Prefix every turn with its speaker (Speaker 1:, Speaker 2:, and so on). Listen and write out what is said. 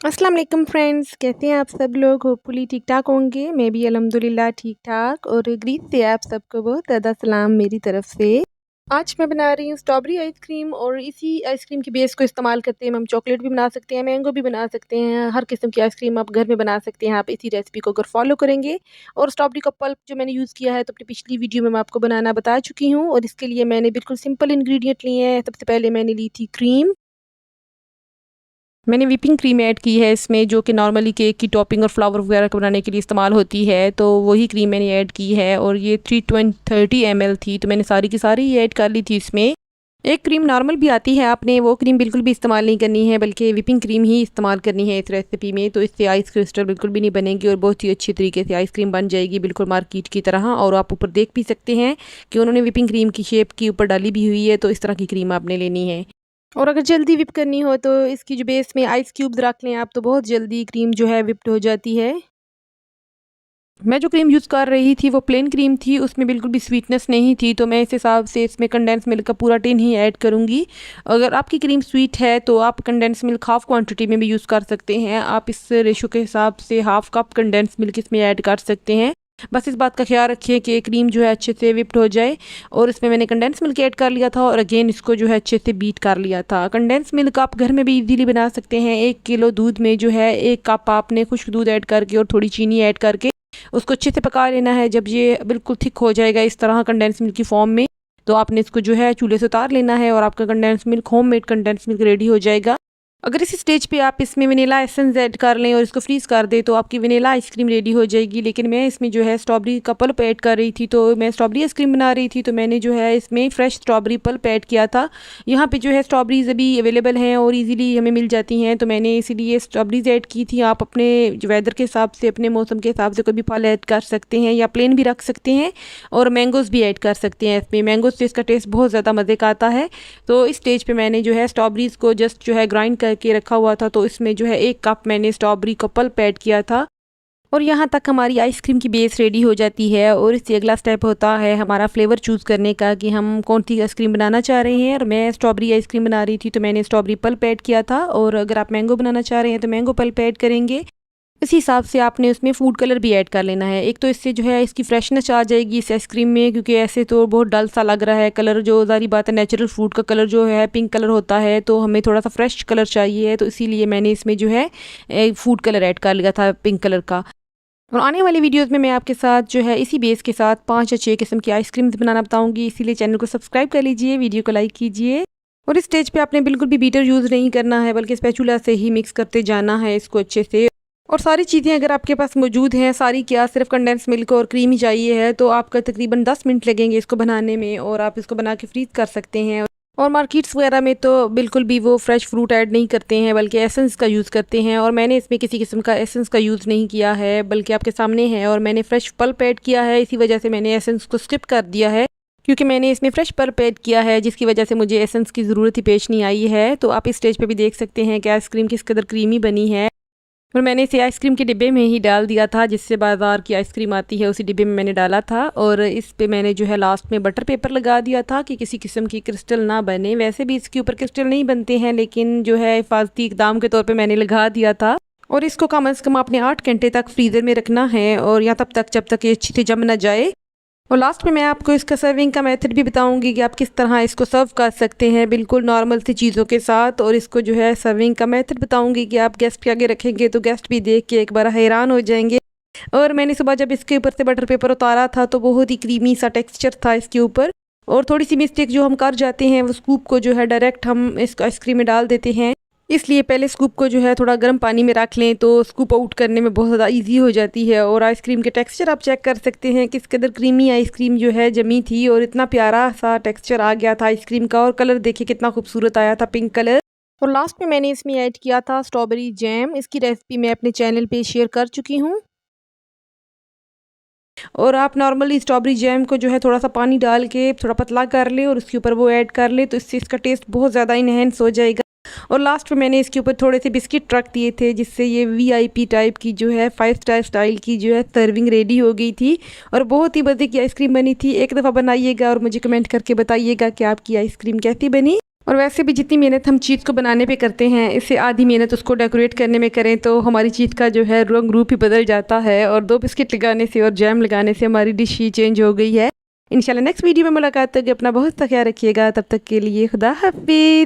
Speaker 1: अस्सलाम वालेकुम फ्रेंड्स, कैसे हैं आप सब लोग? होपफुली ठीक-ठाक होंगे। मैं भी अल्हम्दुलिल्लाह ठीक-ठाक और ग्रीस से आप सबको बहुत ज़्यादा सलाम मेरी तरफ से। आज मैं बना रही हूँ स्ट्रॉबेरी आइसक्रीम और इसी आइसक्रीम के बेस को इस्तेमाल करते हैं हम चॉकलेट भी बना सकते हैं, मैंगो भी बना सकते हैं, हर किस्म की आइसक्रीम आप घर में बना सकते हैं आप इसी रेसिपी को अगर फ़ॉलो करेंगे। और स्ट्रॉबेरी का पल्प जो मैंने यूज़ किया है तो अपनी पिछली वीडियो में मैं आपको बनाना बता चुकी हूँ और इसके लिए मैंने बिल्कुल सिंपल इंग्रीडिएंट लिए हैं। सबसे पहले मैंने ली थी क्रीम। मैंने व्हिपिंग क्रीम ऐड की है इसमें, जो कि नॉर्मली केक की टॉपिंग और फ्लावर वगैरह को बनाने के लिए इस्तेमाल होती है, तो वही क्रीम मैंने ऐड की है और ये 330 ml थी, तो मैंने सारी की सारी ऐड कर ली थी इसमें। एक क्रीम नॉर्मल भी आती है, आपने वो क्रीम बिल्कुल भी इस्तेमाल नहीं करनी है, बल्कि व्हिपिंग क्रीम ही इस्तेमाल करनी है इस रेसिपी में, तो इससे आइस क्रिस्टल बिल्कुल भी नहीं बनेगी और बहुत ही अच्छी तरीके से आइसक्रीम बन जाएगी बिल्कुल मार्केट की तरह। और आप ऊपर देख भी सकते हैं कि उन्होंने व्हिपिंग क्रीम की शेप की ऊपर डाली भी हुई है, तो इस तरह की क्रीम आपने लेनी है। और अगर जल्दी व्हिप करनी हो तो इसकी जो बेस में आइस क्यूब्स रख लें आप, तो बहुत जल्दी क्रीम जो है व्हिप्ड हो जाती है। मैं जो क्रीम यूज़ कर रही थी वो प्लेन क्रीम थी, उसमें बिल्कुल भी स्वीटनेस नहीं थी, तो मैं इस हिसाब से इसमें कंडेंस मिल्क का पूरा टिन ही ऐड करूँगी। अगर आपकी क्रीम स्वीट है तो आप कंडेंस मिल्क हाफ़ क्वांटिटी में भी यूज़ कर सकते हैं। आप इस रेशो के हिसाब से हाफ़ कप कंडेंस मिल्क इसमें ऐड कर सकते हैं। बस इस बात का ख्याल रखिए कि क्रीम जो है अच्छे से व्हिप्ड हो जाए। और इसमें मैंने कंडेंस मिल्क ऐड कर लिया था और अगेन इसको जो है अच्छे से बीट कर लिया था। कंडेंस मिल्क आप घर में भी इजीली बना सकते हैं। 1 किलो दूध में जो है 1 कप आपने खुश्क दूध ऐड करके और थोड़ी चीनी ऐड करके उसको अच्छे से पका लेना है। जब ये बिल्कुल थिक हो जाएगा इस तरह कंडेंस मिल्क की फॉर्म में, तो आपने इसको जो है चूल्हे से उतार लेना है और आपका condense milk homemade condense milk ready हो जाएगा। अगर इस स्टेज पे आप इसमें वनीला एसेंस ऐड कर लें और इसको फ्रीज़ कर दें तो आपकी वनीला आइसक्रीम रेडी हो जाएगी। लेकिन मैं इसमें जो है स्ट्रॉबेरी का पल्प ऐड कर रही थी, तो मैं स्ट्रॉबेरी आइसक्रीम बना रही थी, तो मैंने जो है इसमें फ्रेश स्ट्रॉबेरी पल्प ऐड किया था। यहाँ पे जो है स्ट्रॉबेरीज़ अभी अवेलेबल हैं और ईज़िली हमें मिल जाती हैं, तो मैंने इसीलिए स्ट्रॉबेरीज़ ऐड की थी। आप अपने जो वेदर के हिसाब से, अपने मौसम के हिसाब से कोई भी फल ऐड कर सकते हैं या प्लेन भी रख सकते हैं और मैंगोज़ भी ऐड कर सकते हैं इसमें। मैंगोज़ से इसका टेस्ट बहुत ज़्यादा मज़े का आता है। तो इस स्टेज पे मैंने जो है स्ट्रॉबेरीज़ को जस्ट जो है ग्राइंड करके रखा हुआ था, तो इसमें जो है 1 कप मैंने स्ट्रॉबेरी का पल्प ऐड किया था। और यहाँ तक हमारी आइसक्रीम की बेस रेडी हो जाती है और इससे अगला स्टेप होता है हमारा फ्लेवर चूज़ करने का कि हम कौन सी आइसक्रीम बनाना चाह रहे हैं। और मैं स्ट्रॉबेरी आइसक्रीम बना रही थी, तो मैंने स्ट्रॉबेरी पल्प ऐड किया था। और अगर आप मैंगो बनाना चाह रहे हैं तो मैंगो पल्प ऐड करेंगे। इसी हिसाब से आपने उसमें फूड कलर भी ऐड कर लेना है। एक तो इससे जो है इसकी फ्रेशनेस आ जाएगी इस आइसक्रीम में, क्योंकि ऐसे तो बहुत डल सा लग रहा है कलर। जो ज़ाहिर बात है नेचुरल फ्रूट का कलर जो है पिंक कलर होता है, तो हमें थोड़ा सा फ्रेश कलर चाहिए, तो इसीलिए मैंने इसमें जो है फूड कलर ऐड कर लिया था पिंक कलर का। और आने वाली वीडियोज़ में मैं आपके साथ जो है इसी बेस के साथ 5 या 6 किस्म की आइसक्रीम्स बनाना बताऊँगी, इसीलिए चैनल को सब्सक्राइब कर लीजिए, वीडियो को लाइक कीजिए। और इस स्टेज पे आपने बिल्कुल भी बीटर यूज़ नहीं करना है, बल्कि स्पैचुला से ही मिक्स करते जाना है इसको अच्छे से। और सारी चीज़ें अगर आपके पास मौजूद हैं, सारी क्या सिर्फ कंडेंस मिल्क और क्रीम ही चाहिए है, तो आपका तकरीबन 10 मिनट लगेंगे इसको बनाने में और आप इसको बना के फ्रीज़ कर सकते हैं। और मार्केट्स वगैरह में तो बिल्कुल भी वो फ्रेश फ्रूट ऐड नहीं करते हैं, बल्कि एसेंस का यूज़ करते हैं। और मैंने इसमें किसी किस्म का एसेंस का यूज़ नहीं किया है, बल्कि आपके सामने है। और मैंने फ्रेश पल्प ऐड किया है, इसी वजह से मैंने एसेंस को स्किप कर दिया है, क्योंकि मैंने इसमें फ्रेश पल्प ऐड किया है, जिसकी वजह से मुझे एसेंस की ज़रूरत ही पेश नहीं आई है। तो आप इस स्टेज पे भी देख सकते हैं कि आइसक्रीम किस कदर क्रीमी बनी है। और मैंने इसे आइसक्रीम के डिब्बे में ही डाल दिया था, जिससे बाज़ार की आइसक्रीम आती है उसी डिब्बे में मैंने डाला था। और इस पे मैंने जो है लास्ट में बटर पेपर लगा दिया था कि किसी किस्म की क्रिस्टल ना बने। वैसे भी इसके ऊपर क्रिस्टल नहीं बनते हैं, लेकिन जो है हिफाजती इकदाम के तौर पे मैंने लगा दिया था। और इसको कम अज़ कम आपने 8 घंटे तक फ्रीज़र में रखना है, और या तब तक जब तक ये अच्छी से जम ना जाए। और लास्ट में मैं आपको इसका सर्विंग का मेथड भी बताऊंगी कि आप किस तरह इसको सर्व कर सकते हैं बिल्कुल नॉर्मल सी चीज़ों के साथ। और इसको जो है सर्विंग का मेथड बताऊंगी कि आप गेस्ट के आगे रखेंगे तो गेस्ट भी देख के एक बार हैरान हो जाएंगे। और मैंने सुबह जब इसके ऊपर से बटर पेपर उतारा था तो बहुत ही क्रीमी सा टेक्सचर था इसके ऊपर। और थोड़ी सी मिस्टेक जो हम कर जाते हैं, वो स्कूप को जो है डायरेक्ट हम इस आइसक्रीम में डाल देते हैं, इसलिए पहले स्कूप को जो है थोड़ा गर्म पानी में रख लें, तो स्कूप आउट करने में बहुत ज़्यादा इजी हो जाती है। और आइसक्रीम के टेक्सचर आप चेक कर सकते हैं किस कदर क्रीमी आइसक्रीम जो है जमी थी, और इतना प्यारा सा टेक्सचर आ गया था आइसक्रीम का। और कलर देखिए कितना खूबसूरत आया था, पिंक कलर। और लास्ट में मैंने इसमें ऐड किया था स्ट्रॉबेरी जैम। इसकी रेसिपी मैं अपने चैनल पे शेयर कर चुकी हूँ। और आप नॉर्मली स्ट्रॉबेरी जैम को जो है थोड़ा सा पानी डाल के थोड़ा पतला कर ले और उसके ऊपर वो ऐड कर ले, तो इससे इसका टेस्ट बहुत ज़्यादा इनहेंस हो जाएगा। और लास्ट में मैंने इसके ऊपर थोड़े से बिस्किट रख दिए थे, जिससे ये वीआईपी टाइप की जो है 5 स्टार स्टाइल की जो है सर्विंग रेडी हो गई थी। और बहुत ही मज़े की आइसक्रीम बनी थी। एक दफ़ा बनाइएगा और मुझे कमेंट करके बताइएगा कि आपकी आइसक्रीम कैसी बनी। और वैसे भी जितनी मेहनत हम चीज़ को बनाने पे करते हैं, इससे आधी मेहनत उसको डेकोरेट करने में करें तो हमारी चीज़ का जो है रंग रूप ही बदल जाता है। और 2 बिस्किट लगाने से और जैम लगाने से हमारी डिश ही चेंज हो गई है। इंशाल्लाह नेक्स्ट वीडियो में मुलाकात होगी। अपना बहुत सा ख्याल रखिएगा। तब तक के लिए खुदा हाफिज़।